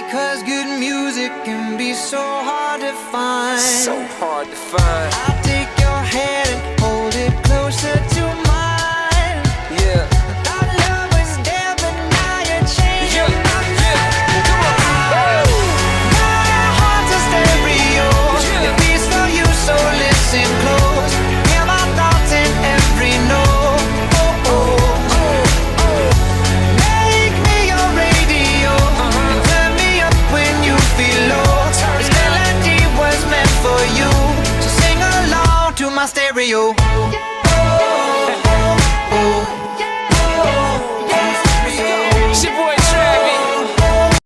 Because good music can be so hard to find. So hard to find. I'll take your hand and hold it closer to mine. Yeah. Our love was there, but now you're changing my mind. Come on. My heart's a stereo. Yeah. It beats for you, so listen close. Hear my thoughts in every note. Oh, oh, oh, oh. Make me your radio. And turn me up when you feel low. This melody was meant for you, so sing along to my stereo.